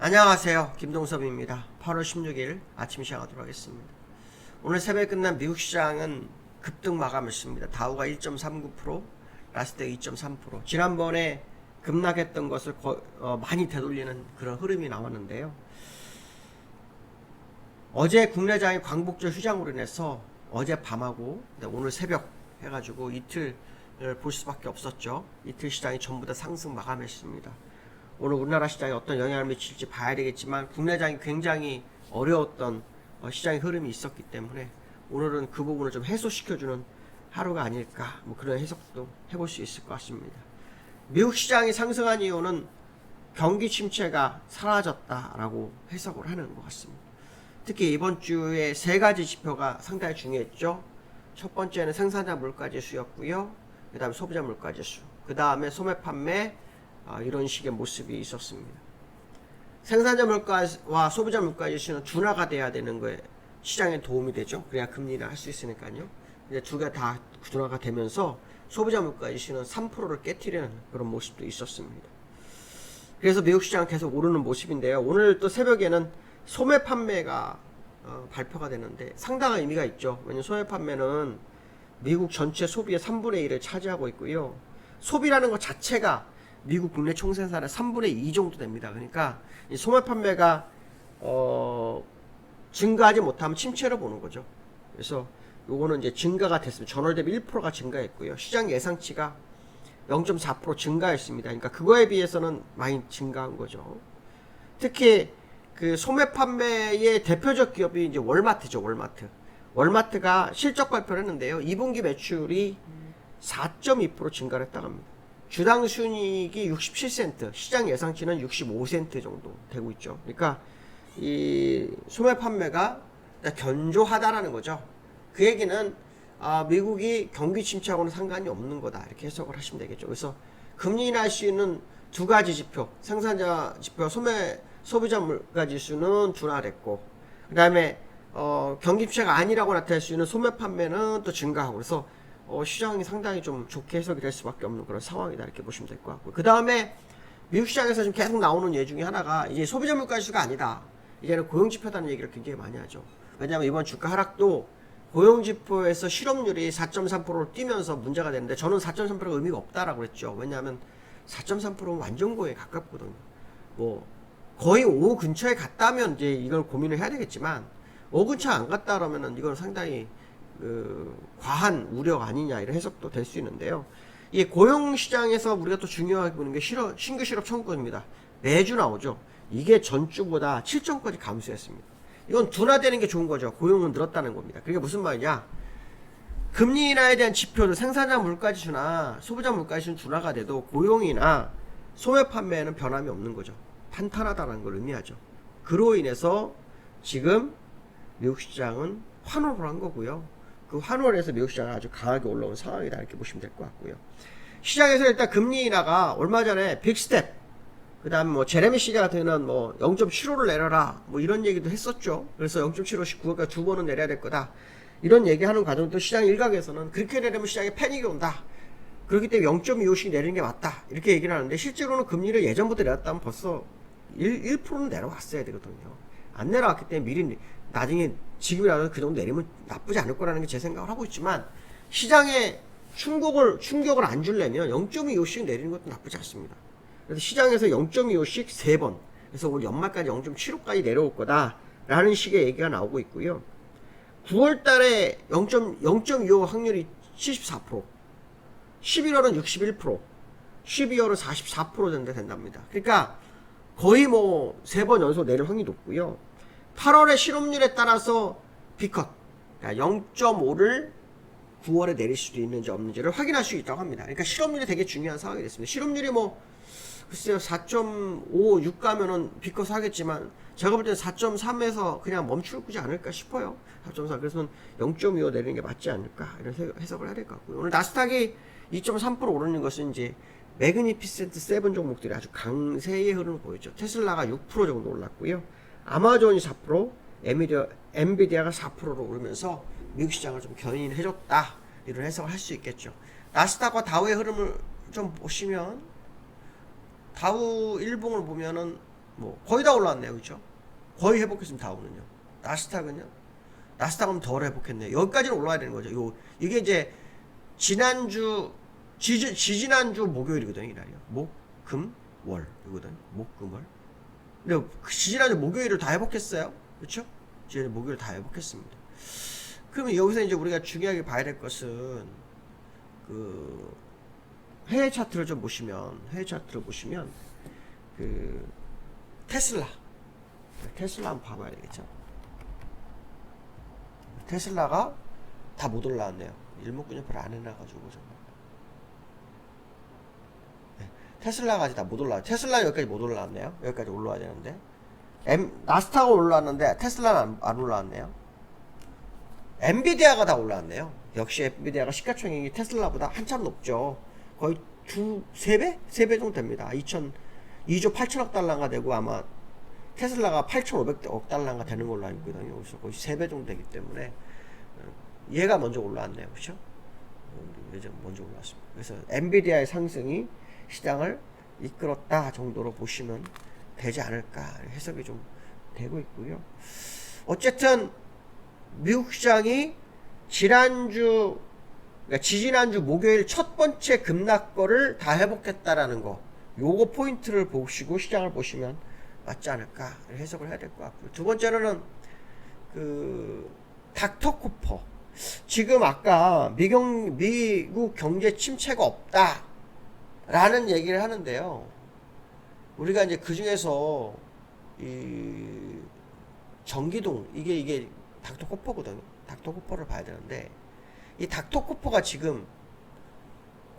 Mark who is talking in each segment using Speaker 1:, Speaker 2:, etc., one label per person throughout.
Speaker 1: 안녕하세요. 김동섭입니다. 8월 16일 아침 시작하도록 하겠습니다. 오늘 새벽에 끝난 미국 시장은 급등 마감했습니다. 다우가 1.39%, 나스닥 2.3%. 지난번에 급락했던 것을 많이 되돌리는 그런 흐름이 나왔는데요. 어제 국내장이 광복절 휴장으로 인해서 어제 밤하고 오늘 새벽 해가지고 이틀 볼 수밖에 없었죠. 이틀 시장이 전부 다 상승 마감했습니다. 오늘 우리나라 시장에 어떤 영향을 미칠지 봐야 되겠지만 국내장이 굉장히 어려웠던 시장의 흐름이 있었기 때문에 오늘은 그 부분을 좀 해소시켜주는 하루가 아닐까, 그런 해석도 해볼 수 있을 것 같습니다. 미국 시장이 상승한 이유는 경기 침체가 사라졌다라고 해석을 하는 것 같습니다. 특히 이번 주에 세 가지 지표가 상당히 중요했죠. 첫 번째는 생산자 물가지수였고요. 그 다음에 소비자 물가지수, 그 다음에 소매 판매, 이런 식의 모습이 있었습니다. 생산자 물가와 소비자 물가지수는 둔화가 돼야 되는 거에 시장에 도움이 되죠. 그래야 금리를 할 수 있으니까요. 이제 두 개 다 둔화가 되면서 소비자 물가지수는 3%를 깨트리는 그런 모습도 있었습니다. 그래서 미국 시장은 계속 오르는 모습인데요. 오늘 또 새벽에는 소매 판매가 발표가 되는데 상당한 의미가 있죠. 왜냐하면 소매 판매는 미국 전체 소비의 3분의 1을 차지하고 있고요. 소비라는 것 자체가 미국 국내 총생산의 3분의 2 정도 됩니다. 그러니까 이 소매 판매가 증가하지 못하면 침체로 보는 거죠. 그래서 요거는 이제 증가가 됐습니다. 전월 대비 1%가 증가했고요. 시장 예상치가 0.4% 증가했습니다. 그러니까 그거에 비해서는 많이 증가한 거죠. 특히 그 소매 판매의 대표적 기업이 이제 월마트죠. 월마트가 실적 발표를 했는데요. 2분기 매출이 4.2% 증가를 했다고 합니다. 주당 순이익이 67센트, 시장 예상치는 65센트 정도 되고 있죠. 그러니까 이 소매 판매가 견조하다라는 거죠. 그 얘기는 미국이 경기 침체하고는 상관이 없는 거다, 이렇게 해석을 하시면 되겠죠. 그래서 금리 인하할 수 있는 두 가지 지표, 생산자 지표, 소비자 물가 지수는 둔화됐고, 그 다음에 경기 침체가 아니라고 나타낼 수 있는 소매 판매는 또 증가하고, 그래서 시장이 상당히 좀 좋게 해석이 될 수밖에 없는 그런 상황이다, 이렇게 보시면 될 것 같고요. 그 다음에 미국 시장에서 지금 계속 나오는 예 중에 하나가 이제 소비자 물가 지수가 아니다, 이제는 고용지표다는 얘기를 굉장히 많이 하죠. 왜냐하면 이번 주가 하락도 고용지표에서 실업률이 4.3%로 뛰면서 문제가 되는데, 저는 4.3%가 의미가 없다라고 했죠. 왜냐하면 4.3%는 완전 고에 가깝거든요. 거의 5 근처에 갔다면 이제 이걸 고민을 해야 되겠지만, 5 근처에 안 갔다 그러면은 이건 상당히 과한 우려가 아니냐, 이런 해석도 될 수 있는데요. 이 고용시장에서 우리가 또 중요하게 보는 게 신규 실업 청구입니다. 매주 나오죠. 이게 전주보다 7점까지 감소했습니다. 이건 둔화되는 게 좋은 거죠. 고용은 늘었다는 겁니다. 그게 무슨 말이냐? 금리 인하에 대한 지표도 생산자 물가지수나 소비자 물가지수는 둔화가 돼도 고용이나 소매 판매에는 변함이 없는 거죠. 탄탄하다는 걸 의미하죠. 그로 인해서 지금 미국 시장은 환호를 한 거고요. 그 환호에서 미국 시장은 아주 강하게 올라온 상황이다, 이렇게 보시면 될 것 같고요. 시장에서 일단 금리 인하가 얼마 전에 빅스텝, 그 다음에 제레미 시대 같은 경우는 0.75를 내려라, 이런 얘기도 했었죠. 그래서 0.75씩 9월까지 두 번은 내려야 될 거다, 이런 얘기하는 과정도 시장 일각에서는 그렇게 내리면 시장에 패닉이 온다, 그렇기 때문에 0.25씩 내리는 게 맞다, 이렇게 얘기를 하는데, 실제로는 금리를 예전부터 내렸다면 벌써 1%는 내려왔어야 되거든요. 안 내려왔기 때문에 미리 나중에 지금이라도 그 정도 내리면 나쁘지 않을 거라는 게 제 생각을 하고 있지만, 시장에 충격을 안 주려면 0.25씩 내리는 것도 나쁘지 않습니다. 그래서 시장에서 0.25씩 3번, 그래서 올 연말까지 0.75까지 내려올 거다 라는 식의 얘기가 나오고 있고요. 9월 달에 0.25 확률이 74%, 11월은 61%, 12월은 44% 정도 된답니다. 그러니까 거의 3번 연속 내릴 확률이 높고요. 8월의 실업률에 따라서 B컷, 그러니까 0.5를 9월에 내릴 수도 있는지 없는지를 확인할 수 있다고 합니다. 그러니까 실업률이 되게 중요한 상황이 됐습니다. 실업률이 글쎄요, 4.5, 6 가면은 B컷 하겠지만, 제가 볼 때는 4.3에서 그냥 멈추지 않을까 싶어요. 4.4. 그래서 0.25 내리는 게 맞지 않을까, 이런 해석을 해야 될 것 같고요. 오늘 나스닥이 2.3% 오르는 것은 이제 매그니피센트 7 종목들이 아주 강세의 흐름을 보였죠. 테슬라가 6% 정도 올랐고요. 아마존이 4%, 엔비디아가 4%로 오르면서 미국 시장을 좀 견인해줬다, 이런 해석을 할 수 있겠죠. 나스닥과 다우의 흐름을 좀 보시면, 다우 일봉을 보면은 뭐 거의 다 올라왔네요. 그렇죠? 거의 회복했으면 다우는요. 나스닥은요. 나스닥은 덜 회복했네요. 여기까지는 올라와야 되는 거죠. 이게 이제 지지난주 목요일이거든요. 이날이요. 목, 금, 월 이거든. 목, 금, 월. 근데 지지난주 목요일을 다 회복했어요. 그렇죠? 지난주 목요일 다 회복했습니다. 그러면 여기서 이제 우리가 중요하게 봐야 될 것은 그 해외 차트를 좀 보시면 그 테슬라 한번 봐봐야 되겠죠. 테슬라가 다 못 올라왔네요. 일목균형표를 안 해놔가지고 정말. 네, 테슬라가 아직 다 못 올라왔. 테슬라 여기까지 못 올라왔네요. 여기까지 올라와야 되는데 나스닥은 올라왔는데 테슬라는 안 올라왔네요. 엔비디아가 다 올라왔네요. 역시 엔비디아가 시가총액이 테슬라보다 한참 높죠. 거의 3배? 3배 정도 됩니다. 2조 8천억 달러가 되고 아마 테슬라가 8,500억 달러가 되는 걸로 알고 있거든요. 그래서 거의 3배 정도 되기 때문에 얘가 먼저 올라왔네요. 그렇죠? 얘가 먼저 올라왔습니다. 그래서 엔비디아의 상승이 시장을 이끌었다 정도로 보시면 되지 않을까 해석이 좀 되고 있고요. 어쨌든 미국 시장이 지난주, 그러니까 지지난주 목요일 첫 번째 급락거를 다 회복했다라는 거, 요거 포인트를 보시고 시장을 보시면 맞지 않을까 해석을 해야 될 것 같고요. 두 번째로는 그 닥터 코퍼, 지금 아까 미국 경제 침체가 없다라는 얘기를 하는데요. 우리가 이제 그 중에서 이 정기동 이게 닥터 코퍼거든요. 닥터 코퍼를 봐야 되는데 이 닥터 코퍼가 지금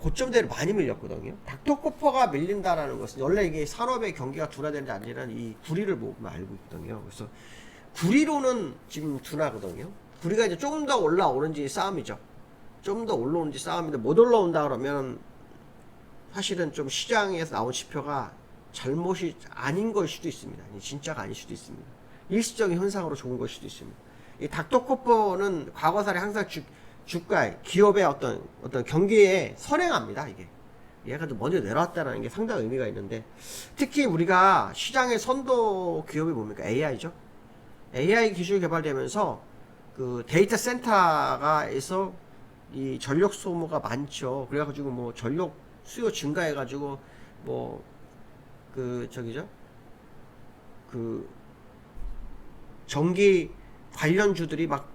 Speaker 1: 고점대로 많이 밀렸거든요. 닥터 코퍼가 밀린다라는 것은 원래 이게 산업의 경기가 둔화되는 게 아니라 이 구리를 보면 알고 있거든요. 그래서 구리로는 지금 둔화거든요. 구리가 이제 조금 더 올라오는지 싸움이죠. 좀 더 올라오는지 싸움인데 못 올라온다 그러면 사실은 좀 시장에서 나온 지표가 잘못이 아닌 걸 수도 있습니다. 진짜가 아닐 수도 있습니다. 일시적인 현상으로 좋은 걸 수도 있습니다. 이 닥터코퍼는 과거사례 항상 주가의 기업의 어떤 경기에 선행합니다. 이게 얘가 좀 먼저 내려왔다는 게 상당히 의미가 있는데, 특히 우리가 시장의 선도 기업이 뭡니까? AI죠. AI 기술 개발되면서 그 데이터 센터가에서 이 전력 소모가 많죠. 그래가지고 뭐 전력 수요 증가해가지고 뭐 그 전기 관련주들이 막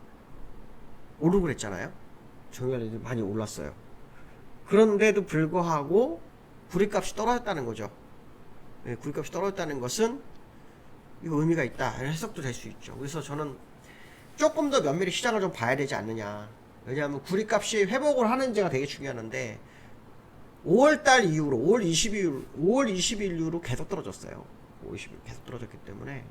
Speaker 1: 오르고 그랬잖아요. 전기 관련주들이 많이 올랐어요. 그런데도 불구하고 구리값이 떨어졌다는 거죠. 네, 구리값이 떨어졌다는 것은 이거 의미가 있다 해석도 될 수 있죠. 그래서 저는 조금 더 면밀히 시장을 좀 봐야 되지 않느냐. 왜냐하면 구리값이 회복을 하는지가 되게 중요한데 5월달 이후로 5월 20일 이후로 계속 떨어졌어요. 5월 20일 계속 떨어졌기 때문에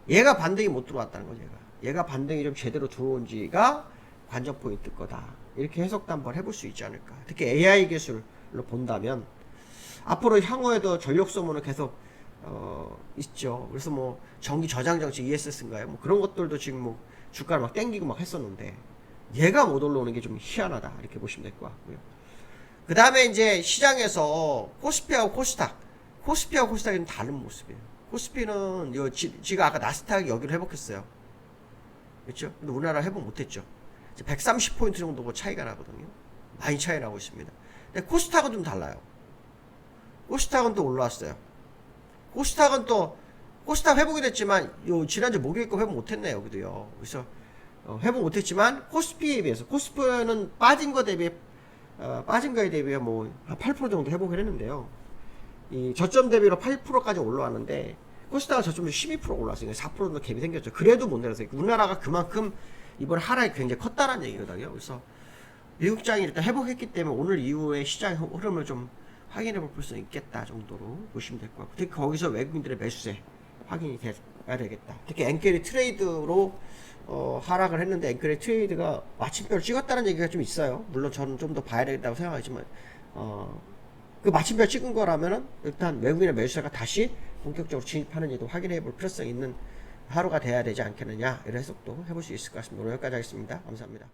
Speaker 1: 얘가 반등이 못 들어왔다는 거죠. 얘가 반등이 좀 제대로 들어온지가 관전 포인트 거다. 이렇게 해석도 한번 해볼 수 있지 않을까. 특히 AI 기술로 본다면 앞으로 향후에도 전력 소모는 계속 있죠. 그래서 뭐 전기 저장 장치 ESS인가요? 뭐 그런 것들도 지금 뭐 주가를 막 땡기고 막 했었는데 얘가 못 올라오는 게 좀 희한하다. 이렇게 보시면 될 것 같고요. 그 다음에 이제 시장에서 코스피하고 코스닥은 다른 모습이에요. 코스피는 지가 아까 나스닥이 여기를 회복했어요. 그렇죠? 근데 우리나라 회복 못했죠. 130포인트 정도 뭐 차이가 나거든요. 많이 차이 나고 있습니다. 근데 코스닥은 좀 달라요. 코스닥은 또 올라왔어요. 코스닥 회복이 됐지만 지난주 목요일 거 회복 못했네. 여기도요. 그래서 회복 못했지만 코스피에 비해서 코스피는 빠진 거에 대비해 뭐 한 8% 정도 회복을 했는데요. 이 저점 대비로 8%까지 올라왔는데 코스닥은 저점도 12% 올라왔어요. 4% 정도 갭이 생겼죠. 그래도 못 내려서 우리나라가 그만큼 이번 하락이 굉장히 컸다는 얘기거든요. 그래서 미국장이 일단 회복했기 때문에 오늘 이후에 시장의 흐름을 좀 확인해 볼 수 있겠다 정도로 보시면 될 것 같고, 특히 거기서 외국인들의 매수세 확인이 돼야 되겠다. 특히 엔케리 트레이드로 하락을 했는데 엔케리 트레이드가 마침표를 찍었다는 얘기가 좀 있어요. 물론 저는 좀 더 봐야 되겠다고 생각하지만 그 마침표 찍은 거라면은 일단 외국인의 매수세가 다시 본격적으로 진입하는지도 확인해 볼 필요성이 있는 하루가 돼야 되지 않겠느냐, 이런 해석도 해볼 수 있을 것 같습니다. 오늘 여기까지 하겠습니다. 감사합니다.